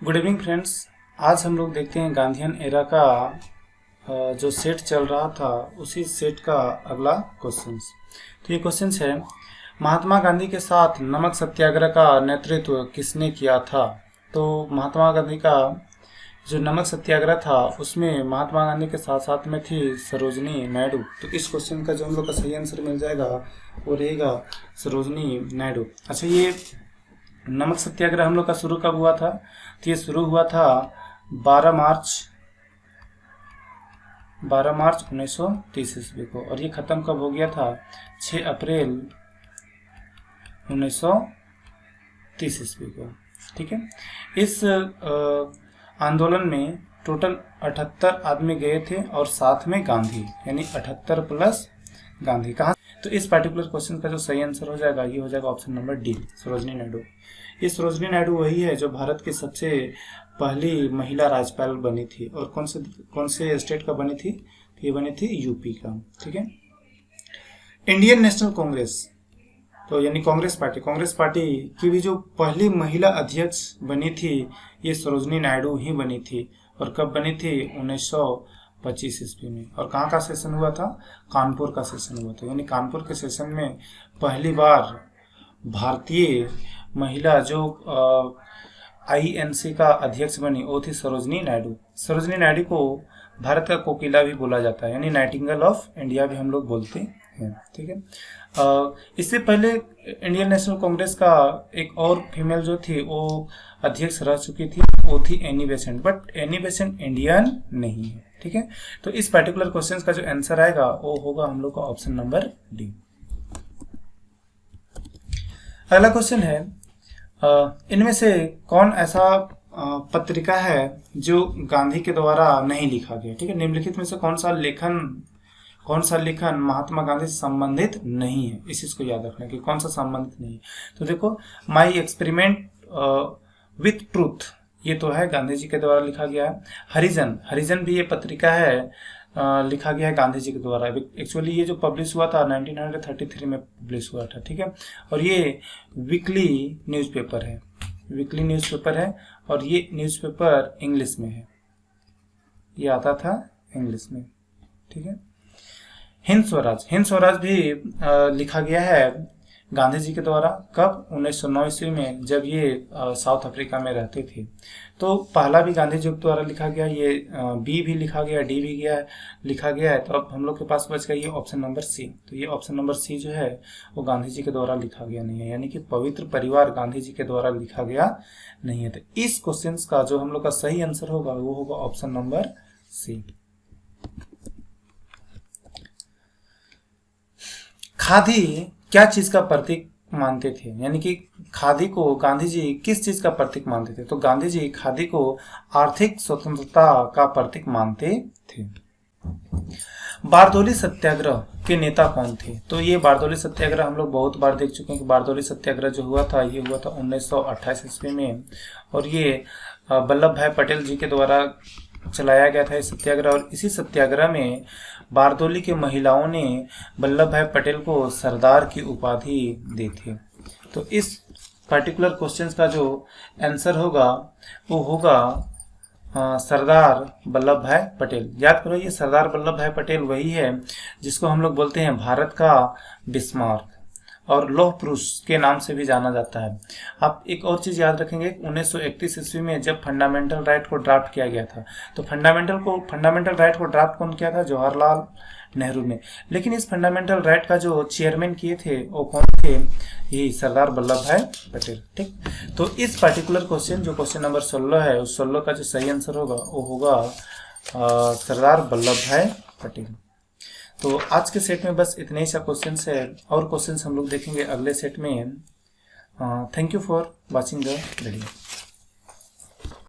Good evening friends. आज हम लोग देखते हैं गांधीयन एरा का जो सेट चल रहा था उसी सेट का अगला क्वेश्चंस। तो ये क्वेश्चंस है, महात्मा गांधी के साथ नमक सत्याग्रह का नेतृत्व किसने किया था। तो महात्मा गांधी का जो नमक सत्याग्रह था उसमें महात्मा गांधी के साथ साथ में थी सरोजनी नायडू। तो इस क्वेश्चन का जो हम लोग का सही आंसर मिल जाएगा वो रहेगा सरोजनी नायडू। अच्छा, ये नमक सत्याग्रह हम लोग का शुरू कब हुआ था? तो ये शुरू हुआ था 12 मार्च 1930 ईस्वी को, और ये खत्म कब हो गया था? 6 अप्रैल 1930 ईस्वी को। ठीक है, इस आंदोलन में टोटल 78 आदमी गए थे और साथ में गांधी, यानी 78 प्लस गांधी। कहाँ? तो इस पर्टिकुलर क्वेश्चन का जो सही आंसर हो जाएगा ये हो जाएगा option number D, Sarojini Naidu. ये सरोजनी नायडू वही है जो भारत की सबसे पहली महिला राज्यपाल बनी थी। और कौन से स्टेट का बनी थी? ये बनी थी यूपी का। ठीक है, इंडियन नेशनल कांग्रेस, तो यानी कांग्रेस पार्टी की भी जो पहली महिला अध्यक्ष बनी थी ये सरोजनी नायडू ही बनी थी। और कब बनी थी? 1925 ईस्वी में। और कहाँ का सेशन हुआ था? कानपुर का सेशन हुआ था। यानी कानपुर के सेशन में पहली बार भारतीय महिला जो INC का अध्यक्ष बनी वो थी सरोजनी नायडू। सरोजनी नायडू को भारत का कोकिला भी बोला जाता है, यानी नाइटिंगेल ऑफ इंडिया भी हम लोग बोलते हैं। ठीक है, इससे पहले इंडियन नेशनल कांग्रेस का एक और फीमेल जो थी वो अध्यक्ष रह चुकी थी, वो थी Annie Besant. But Annie Besant Indian नहीं है। ठीक है, तो इस पर्टिकुलर क्वेश्चन का जो आंसर आएगा वो होगा हम लोग का ऑप्शन नंबर डी। अगला क्वेश्चन है, इनमें से कौन ऐसा पत्रिका है जो गांधी के द्वारा नहीं लिखा गया? ठीक है, निम्नलिखित में से कौन सा लेखन महात्मा गांधी से संबंधित नहीं है? इस चीज को याद रखना कि कौन सा संबंधित नहीं है। तो देखो, माई एक्सपेरिमेंट विथ ट्रूथ, ये तो है गांधी जी के द्वारा लिखा गया है। हरिजन भी ये पत्रिका है, लिखा गया है गांधी जी के द्वारा। एक्चुअली ये जो पब्लिश हुआ था 1933 में पब्लिश हुआ था। ठीक है, और ये वीकली न्यूज़पेपर है और ये न्यूज़पेपर इंग्लिश में है, ये आता था इंग्लिश में। ठीक है, हिंद स्वराज भी लिखा गया है गांधी जी के द्वारा। कब? 1909 ईस्वी में, जब ये साउथ अफ्रीका में रहते थे। तो पहला भी गांधी जी के द्वारा लिखा गया, ये बी भी लिखा गया, डी भी लिखा गया है। तो अब हम लोग के पास बच गया ये ऑप्शन नंबर सी। तो ये ऑप्शन नंबर सी जो है वो गांधी जी के द्वारा लिखा गया नहीं है, यानी कि पवित्र परिवार गांधी जी के द्वारा लिखा गया नहीं है। तो इस क्वेश्चन का जो हम लोग का सही आंसर होगा वो होगा ऑप्शन नंबर सी। खादी क्या चीज का प्रतीक मानते थे? यानी कि खादी को गांधी जी किस चीज का प्रतीक मानते थे? तो गांधी जी खादी को आर्थिक स्वतंत्रता का प्रतीक मानते थे। बारदोली सत्याग्रह के नेता कौन थे? तो ये बारदोली सत्याग्रह हम लोग बहुत बार देख चुके हैं कि बारदोली सत्याग्रह जो हुआ था ये हुआ था 1928 ईस्वी में, और ये वल्लभ भाई पटेल जी के द्वारा चलाया गया था ये सत्याग्रह। और इसी सत्याग्रह में बारदोली के महिलाओं ने वल्लभ भाई पटेल को सरदार की उपाधि दी थी। तो इस पर्टिकुलर क्वेश्चन का जो आंसर होगा वो होगा सरदार वल्लभ भाई पटेल। याद करो, ये सरदार वल्लभ भाई पटेल वही है जिसको हम लोग बोलते हैं भारत का बिस्मार्क और लौह पुरुष के नाम से भी जाना जाता है। आप एक और चीज याद रखेंगे, 1931 ईस्वी में जब फंडामेंटल राइट को ड्राफ्ट किया गया था, तो फंडामेंटल राइट को ड्राफ्ट कौन किया था? जवाहरलाल नेहरू ने। लेकिन इस फंडामेंटल राइट का जो चेयरमैन किए थे वो कौन थे? यही सरदार वल्लभ भाई पटेल। ठीक, तो इस पर्टिकुलर क्वेश्चन जो क्वेश्चन नंबर 16 है उस 16 का जो सही आंसर होगा वो होगा सरदार वल्लभ भाई पटेल। तो आज के सेट में बस इतने ही सा क्वेश्चंस है, और क्वेश्चंस हम लोग देखेंगे अगले सेट में। Thank you for watching the video.